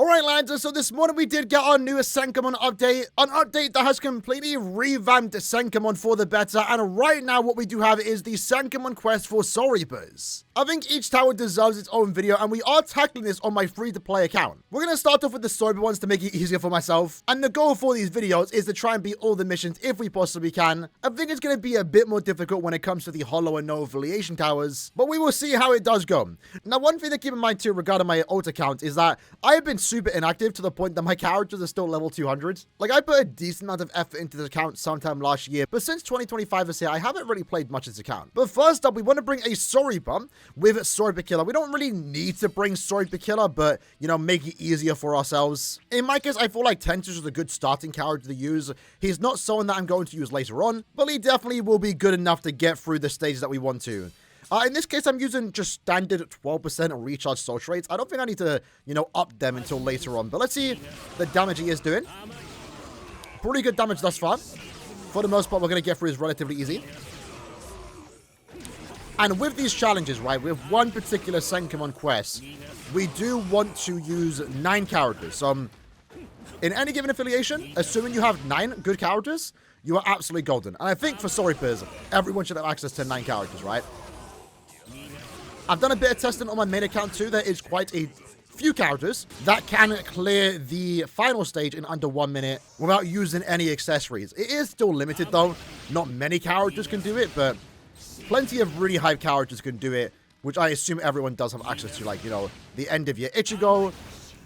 Alright lads, so this morning we did get our newest SENKAIMON update, an update that has completely revamped SENKAIMON for the better, and right now what we do have is the SENKAIMON quest for Soul Reapers. I think each tower deserves its own video, and we are tackling this on my free-to-play account. We're going to start off with the story ones to make it easier for myself, and the goal for these videos is to try and beat all the missions if we possibly can. I think it's going to be a bit more difficult when it comes to the hollow and no affiliation towers, but we will see how it does go. Now, one thing to keep in mind too regarding my alt account is that I have been super inactive to the point that my characters are still level 200. Like, I put a decent amount of effort into the account sometime last year, but since 2025 is here, I haven't really played much of this account. But first up, we want to bring a Soul Reaper with Soul Reaper Killer. We don't really need to bring Soul Reaper Killer, but, you know, make it easier for ourselves. In my case, I feel like Tentus is a good starting character to use. He's not someone that I'm going to use later on, but he definitely will be good enough to get through the stages that we want to. In this case, I'm using just standard 12% recharge soul traits. I don't think I need to, you know, up them until later on. But let's see the damage he is doing. Pretty good damage thus far. For the most part, we're going to get through this relatively easy. And with these challenges, right, with one particular SENKAIMON quest, we do want to use 9 characters. So, in any given affiliation, assuming you have 9 good characters, you are absolutely golden. And I think for Soul Reapers, everyone should have access to 9 characters, right? I've done a bit of testing on my main account too. There is quite a few characters that can clear the final stage in under 1 minute without using any accessories. It is still limited though. Not many characters can do it, but plenty of really high characters can do it, which I assume everyone does have access to, like, you know, the end of year Ichigo,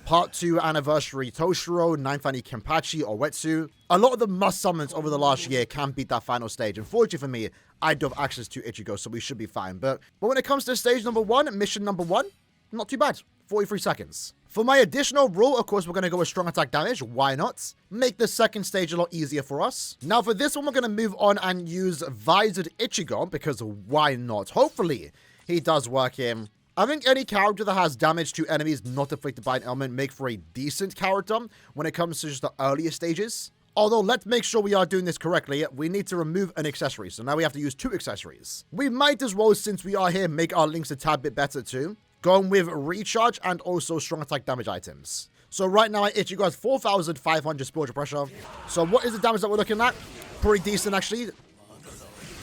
Part 2 Anniversary Toshiro, 9th Annie Kenpachi or Wetsu. A lot of the must summons over the last year can beat that final stage. Unfortunately for me, I do have access to Ichigo, so we should be fine. But when it comes to stage number 1, mission number 1, not too bad. 43 seconds. For my additional rule, of course, we're going to go with strong attack damage. Why not? Make the second stage a lot easier for us. Now, for this one, we're going to move on and use Visored Ichigo, because why not? Hopefully, he does work in. I think any character that has damage to enemies not afflicted by an ailment make for a decent character when it comes to just the earlier stages. Although, let's make sure we are doing this correctly. We need to remove an accessory, so now we have to use 2 accessories. We might as well, since we are here, make our links a tad bit better too. Going with recharge and also strong attack damage items. So right now, Ichigo has 4,500 spiritual pressure. So what is the damage that we're looking at? Pretty decent, actually.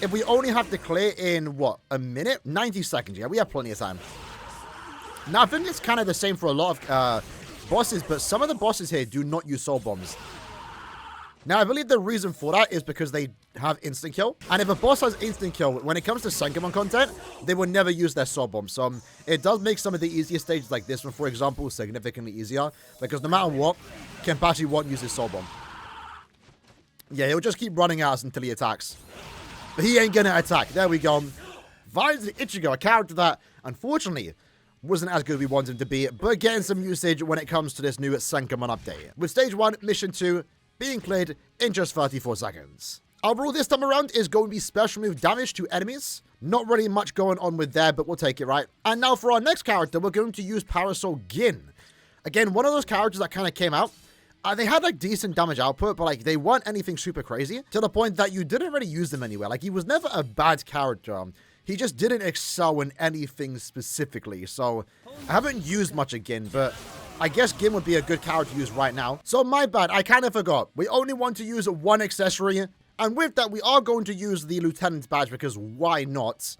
If we only have to clear in, what, a minute? 90 seconds, yeah, we have plenty of time. Now, I think it's kind of the same for a lot of bosses, but some of the bosses here do not use soul bombs. Now, I believe the reason for that is because they have instant kill. And if a boss has instant kill, when it comes to SENKAIMON content, they will never use their soul bomb. So it does make some of the easier stages like this one, for example, significantly easier. Because no matter what, Kenpachi won't use his soul bomb. Yeah, he'll just keep running at us until he attacks. But he ain't gonna attack. There we go. Visored Ichigo, a character that, unfortunately, wasn't as good as we wanted him to be, but getting some usage when it comes to this new SENKAIMON update. With stage 1, mission 2, being cleared in just 34 seconds. Our rule this time around is going to be special move damage to enemies. Not really much going on with there, but we'll take it, right? And now for our next character, we're going to use Parasol Gin. Again, one of those characters that kind of came out. They had, like, decent damage output, but, like, they weren't anything super crazy, to the point that you didn't really use them anywhere. Like, he was never a bad character. He just didn't excel in anything specifically, so I haven't used much of Gin, but I guess Gin would be a good character to use right now. So my bad, I kind of forgot. We only want to use 1 accessory, and with that, we are going to use the Lieutenant's Badge, because why not?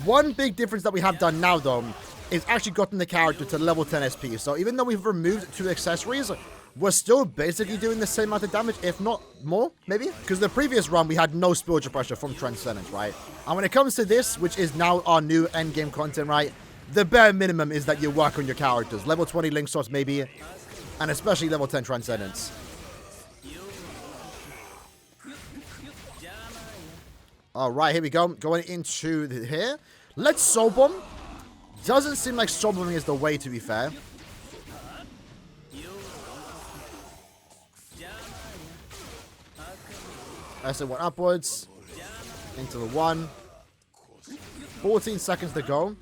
One big difference that we have done now, though, is actually gotten the character to level 10 SP. So even though we've removed 2 accessories, we're still basically doing the same amount of damage, if not more, maybe? Because the previous run, we had no spiritual pressure from Transcendence, right? And when it comes to this, which is now our new endgame content, right? The bare minimum is that you work on your characters. Level 20 Link Source, maybe. And especially level 10 Transcendence. Alright, here we go. Going into here. Let's Soul Bomb. Doesn't seem like Soul Bombing is the way, to be fair. SA1 upwards. Into the 1. 14 seconds to go.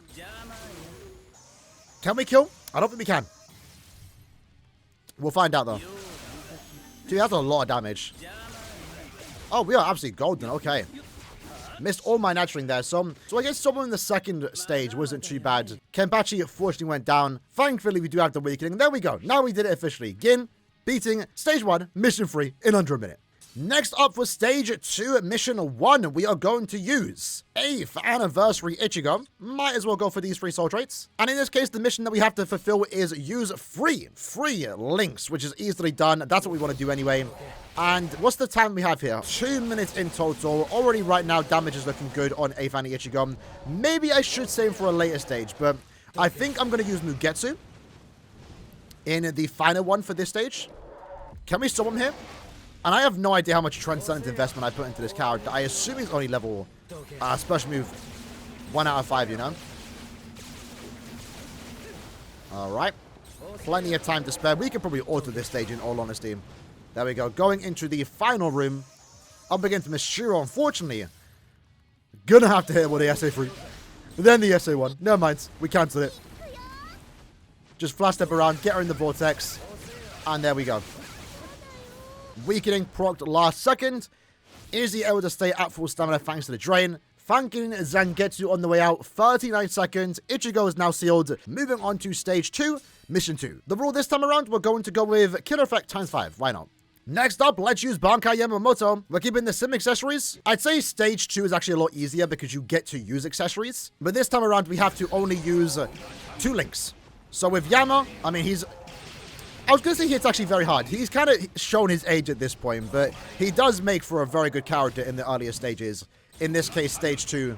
Can we kill? I don't think we can. We'll find out, though. Dude, that's a lot of damage. Oh, we are absolutely golden. Okay. Missed all my naturalling there. So I guess someone in the second stage wasn't too bad. Kenpachi fortunately went down. Thankfully, we do have the weakening. There we go. Now we did it officially. Gin beating stage 1, mission 3 in under a minute. Next up for stage 2, mission 1, we are going to use 8th anniversary Ichigo. Might as well go for these 3 soul traits. And in this case, the mission that we have to fulfill is use free links, which is easily done. That's what we want to do anyway. And what's the time we have here? 2 minutes in total. Already right now, damage is looking good on 8th Annie Ichigo. Maybe I should save for a later stage, but I think I'm going to use Mugetsu in the final one for this stage. Can we stop him here? And I have no idea how much transcendent investment I put into this character. I assume he's only level special move 1 out of 5, you know? Alright. Plenty of time to spare. We can probably auto this stage in all honesty. There we go. Going into the final room. Up against Mishiro, unfortunately. Gonna have to hit with the SA3. Then the SA1. Never mind. We cancel it. Just flash step around. Get her in the vortex. And there we go. Weakening procced last second. Is he able to stay at full stamina thanks to the drain? Thanking Zangetsu on the way out. 39 seconds. Ichigo is now sealed. Moving on to stage 2, mission 2. The rule this time around, we're going to go with killer effect times 5. Why not? Next up, let's use Bankai Yamamoto. We're keeping the sim accessories. I'd say stage 2 is actually a lot easier because you get to use accessories. But this time around, we have to only use 2 links. So with Yama, I mean, I was going to say it's actually very hard. He's kind of shown his age at this point, but he does make for a very good character in the earlier stages. In this case, stage 2,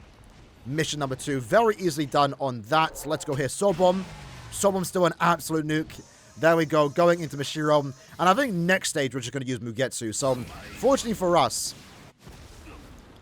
mission number 2. Very easily done on that. Let's go here. Sobom. Sobom's still an absolute nuke. There we go. Going into Mishiro. And I think next stage, we're just going to use Mugetsu. So, fortunately for us,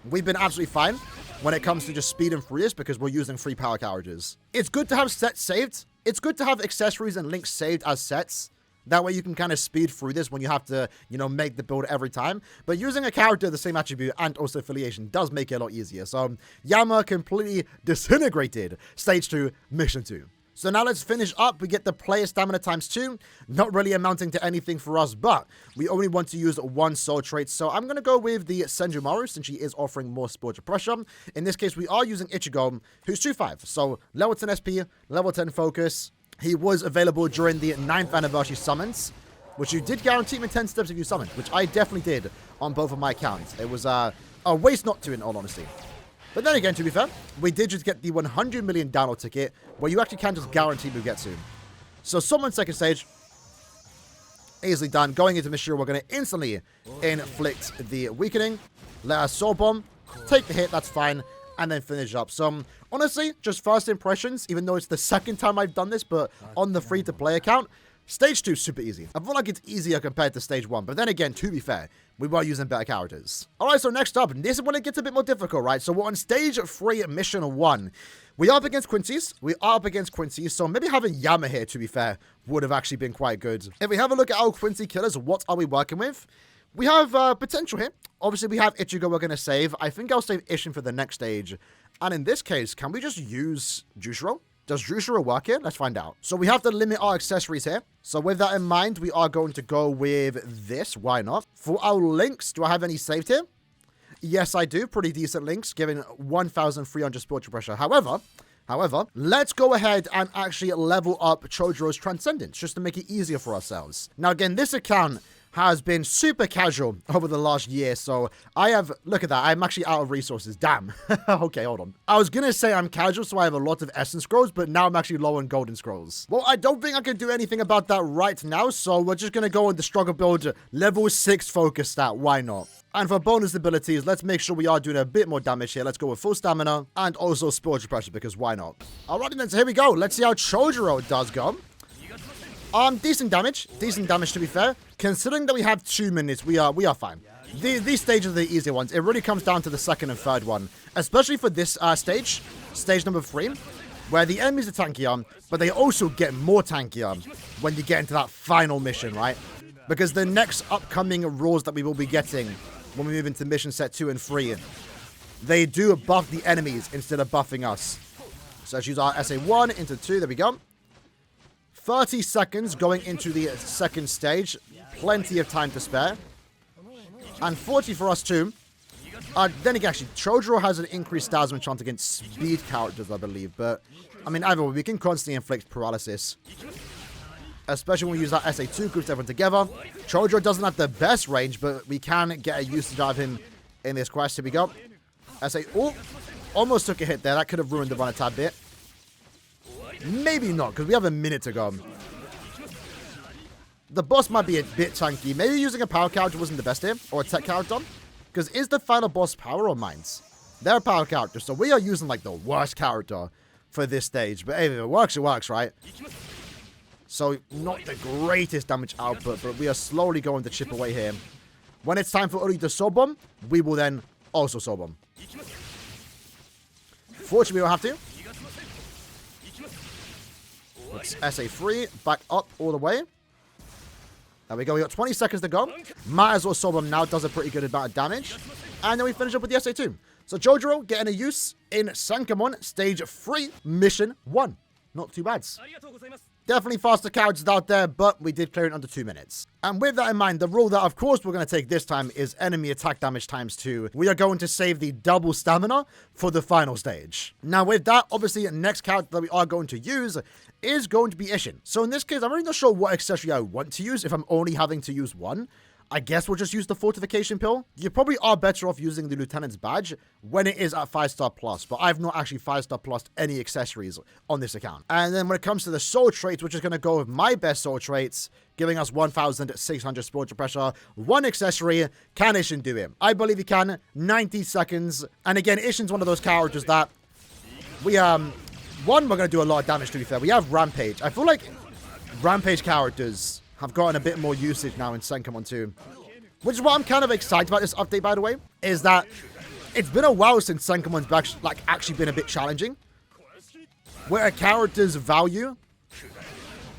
we've been absolutely fine when it comes to just speed and freeze because we're using free power characters. It's good to have sets saved. It's good to have accessories and links saved as sets. That way you can kind of speed through this when you have to, you know, make the build every time. But using a character of the same attribute and also affiliation does make it a lot easier. So, Yama completely disintegrated. Stage 2, mission 2. So now let's finish up. We get the player stamina times 2. Not really amounting to anything for us, but we only want to use 1 soul trait. So I'm going to go with the Senjumaru since she is offering more spiritual pressure. In this case, we are using Ichigo, who's 2-5. So level 10 SP, level 10 focus. He was available during the 9th anniversary summons, which you did guarantee him in 10 steps if you summoned, which I definitely did on both of my accounts. It was a waste not to, in all honesty. But then again, to be fair, we did just get the 100 million download ticket, where you actually can just guarantee Mugetsu. So summon second stage, easily done. Going into Mishiro, we're going to instantly inflict the weakening. Let us soul bomb, take the hit, that's fine. And then finish up. So, honestly, just first impressions, even though it's the second time I've done this, but on the free-to-play account, stage 2 is super easy. I feel like it's easier compared to stage 1, but then again, to be fair, we were using better characters. Alright, so next up, this is when it gets a bit more difficult, right? So we're on stage 3, mission 1. We are up against Quincy's. So maybe having Yama here, to be fair, would have actually been quite good. If we have a look at our Quincy killers, what are we working with? We have potential here. Obviously, we have Ichigo we're going to save. I think I'll save Ishin for the next stage. And in this case, can we just use Jushiro? Does Jushiro work here? Let's find out. So we have to limit our accessories here. So with that in mind, we are going to go with this. Why not? For our links, do I have any saved here? Yes, I do. Pretty decent links, giving 1,300 spiritual pressure. However, let's go ahead and actually level up Chojiro's Transcendence, just to make it easier for ourselves. Now, again, this account has been super casual over the last year, so look at that, I'm actually out of resources, damn. Okay, hold on. I was gonna say I'm casual, so I have a lot of Essence Scrolls, but now I'm actually low on Golden Scrolls. Well, I don't think I can do anything about that right now, so we're just gonna go on the struggle build, level 6 focus stat, why not? And for bonus abilities, let's make sure we are doing a bit more damage here. Let's go with full stamina and also spiritual pressure, because why not? Alrighty then, so here we go. Let's see how Chojiro does go. Decent damage to be fair. Considering that we have 2 minutes, we are fine. These stages are the easier ones. It really comes down to the second and third one, especially for this stage number 3, where the enemies are tankier, but they also get more tankier when you get into that final mission, right? Because the next upcoming rules that we will be getting when we move into mission set 2 and 3, they do buff the enemies instead of buffing us. So let's use our SA1 into 2. There we go. 30 seconds going into the second stage. Plenty of time to spare. And 40 for us too. Then again, actually, Chojuro has an increased stats when chant against speed characters, I believe. But, I mean, either way, we can constantly inflict paralysis. Especially when we use that SA2, groups everyone together. Chojuro doesn't have the best range, but we can get a usage out of him in this quest. Here we go. SA, oh, almost took a hit there. That could have ruined the run a tad bit. Maybe not, because we have a minute to go. The boss might be a bit tanky. Maybe using a power character wasn't the best here, or a tech character. Because is the final boss power or mines? They're a power character, so we are using like the worst character for this stage. But hey, if it works, right? So not the greatest damage output, but we are slowly going to chip away here. When it's time for Uri to soul bomb, we will then also soul bomb. Fortunately, we don't have to. Let's SA3, back up all the way. There we go, we got 20 seconds to go. Might as well soul bomb now, does a pretty good amount of damage. And then we finish up with the SA2. So Chojuro getting a use in SENKAIMON Stage 3, Mission 1. Not too bad. Definitely faster characters out there, but we did clear it under 2 minutes. And with that in mind, the rule that of course we're going to take this time is enemy attack damage times 2. We are going to save the double stamina for the final stage. Now with that, obviously the next character that we are going to use is going to be Ishin. So in this case, I'm really not sure what accessory I want to use if I'm only having to use one. I guess we'll just use the fortification pill. You probably are better off using the lieutenant's badge when it is at 5-star plus, but I've not actually 5-star plus any accessories on this account. And then when it comes to the soul traits, which is going to go with my best soul traits, giving us 1,600 spiritual pressure, one accessory, can Ishin do it? I believe he can. 90 seconds. And again, Ishin's one of those characters that we, one, we're going to do a lot of damage, to be fair. We have Rampage. I feel like Rampage characters have gotten a bit more usage now in SENKAIMON 2. Which is what I'm kind of excited about this update, by the way, is that it's been a while since SENKAIMON's actually been a bit challenging. Where a character's value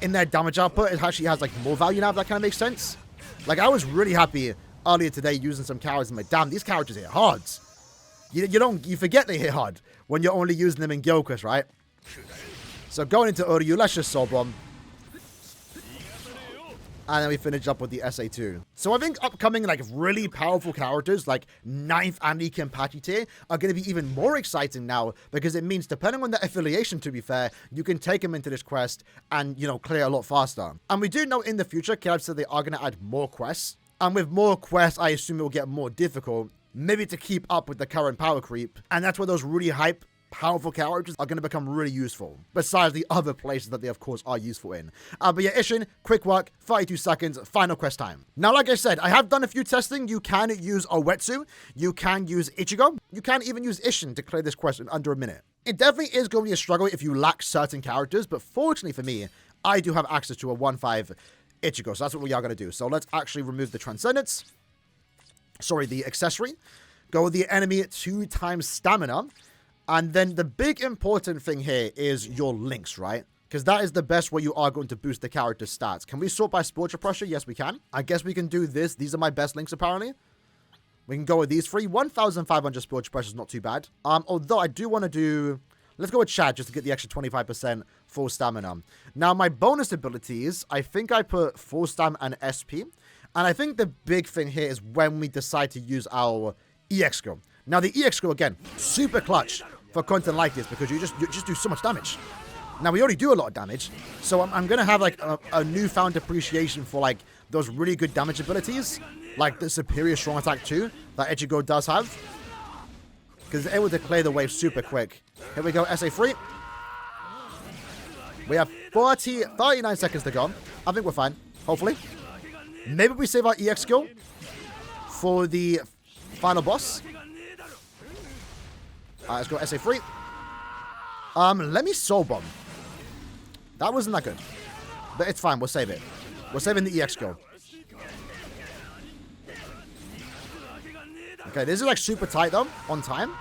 in their damage output, it actually has like more value now, if that kind of makes sense. Like, I was really happy earlier today using some characters and like, damn, these characters hit hard. You forget they hit hard when you're only using them in Gyokus, right? So going into Uryu, let's just soul bomb. And then we finish up with the SA2. So I think upcoming, like, really powerful characters, like 9th and Kenpachi tier, are going to be even more exciting now, because it means, depending on their affiliation, to be fair, you can take them into this quest and, you know, clear a lot faster. And we do know in the future, Caleb said they are going to add more quests. And with more quests, I assume it will get more difficult, maybe to keep up with the current power creep. And that's where those really hype, powerful characters are going to become really useful, besides the other places that they of course are useful in. But yeah, Ishin, quick work, 32 seconds, final quest time. Now, like I said, I have done a few testing. You can use Owetsu, you can use Ichigo, you can even use Ishin to clear this quest in under a minute. It definitely is going to be a struggle if you lack certain characters, but fortunately for me, I do have access to a 1-5 Ichigo, so that's what we are going to do. So let's actually remove the Transcendence, sorry, the accessory, go with the enemy 2 times stamina. And then the big important thing here is your links, right? Because that is the best way you are going to boost the character's stats. Can we sort by spiritual pressure? Yes, we can. I guess we can do this. These are my best links, apparently. We can go with these 3. 1,500 spiritual pressure is not too bad. Although I do want to do... Let's go with Chad just to get the extra 25% full stamina. Now, my bonus abilities, I think I put full stam and SP. And I think the big thing here is when we decide to use our EX skill. Now, the EX skill, again, super clutch for content like this, because you just do so much damage. Now, we already do a lot of damage, so I'm going to have, like, a newfound appreciation for, like, those really good damage abilities, like the superior strong attack 2 that Ichigo does have, because it's able to clear the wave super quick. Here we go, SA3. We have 39 seconds to go. I think we're fine, hopefully. Maybe we save our EX skill for the final boss. Let's go SA3. Let me soul bomb. That wasn't that good. But it's fine, we'll save it. We're saving the EX skill. Okay, this is like super tight though, on time.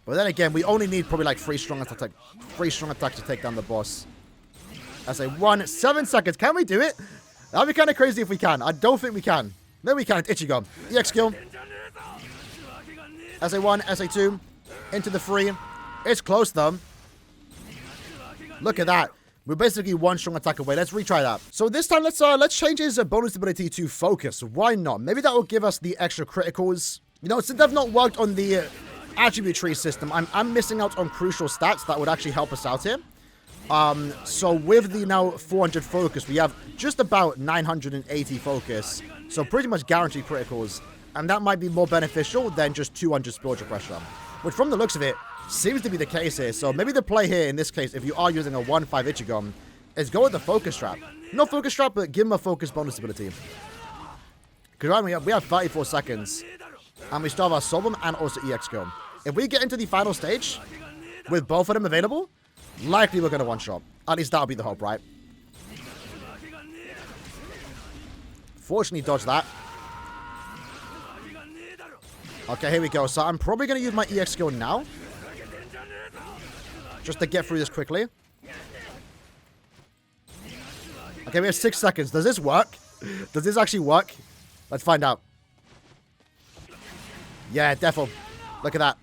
But then again, we only need probably like 3 strong attacks to take down the boss. SA1, 7 seconds. Can we do it? That'd be kind of crazy if we can. I don't think we can. Maybe we can. It's Ichigo. EX skill. SA1, SA2, into the 3. It's close though. Look at that. We're basically 1 strong attack away. Let's retry that. So this time, let's change his bonus ability to focus. Why not? Maybe that will give us the extra criticals You know, since I've not worked on the attribute tree system, I'm missing out on crucial stats that would actually help us out here. So with the now 400 focus, we have just about 980 focus. So pretty much guaranteed criticals. And that might be more beneficial than just 200 spiritual pressure. Which from the looks of it, seems to be the case here. So maybe the play here, in this case, if you are using a 1-5 Ichigon, is go with the focus trap. No focus trap, but give him a focus bonus ability. Because we have 34 seconds. And we still have our Soulbomb and also EX go. If we get into the final stage, with both of them available, likely we're going to one-shot. At least that'll be the hope, right? Fortunately, dodge that. Okay, here we go. So I'm probably going to use my EX skill now. Just to get through this quickly. Okay, we have 6 seconds. Does this work? Does this actually work? Let's find out. Yeah, defo. Look at that.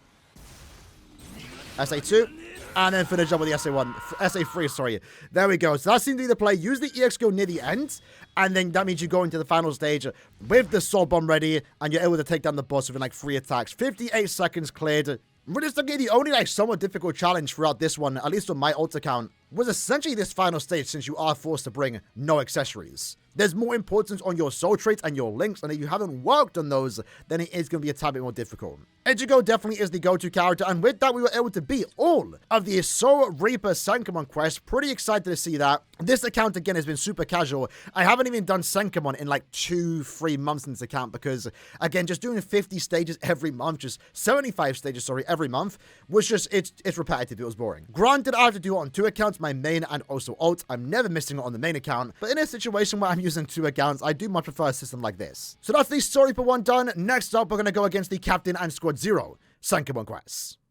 SA2. And then finish up with the SA1. SA3, sorry. There we go. So that seems to be the play. Use the EX skill near the end. And then that means you go into the final stage with the Soul Bomb ready. And you're able to take down the boss within like 3 attacks. 58 seconds cleared. Realistically, the only like somewhat difficult challenge throughout this one, at least on my ult account, was essentially this final stage since you are forced to bring no accessories. There's more importance on your soul traits and your links, and if you haven't worked on those, then it is going to be a tad bit more difficult. Ichigo definitely is the go-to character, and with that, we were able to beat all of the Soul Reaper SENKAIMON quests. Pretty excited to see that. This account, again, has been super casual. I haven't even done SENKAIMON in like 2-3 months in this account because, again, just doing 50 stages every month, just 75 stages, sorry, every month, was just, it's repetitive. It was boring. Granted, I have to do it on 2 accounts, my main and also ult. I'm never missing it on the main account, but in a situation where I'm using 2 accounts, I do much prefer a system like this. So that's the Soul Reaper one done. Next up, we're going to go against the Captain and Squad Zero SENKAIMON quests.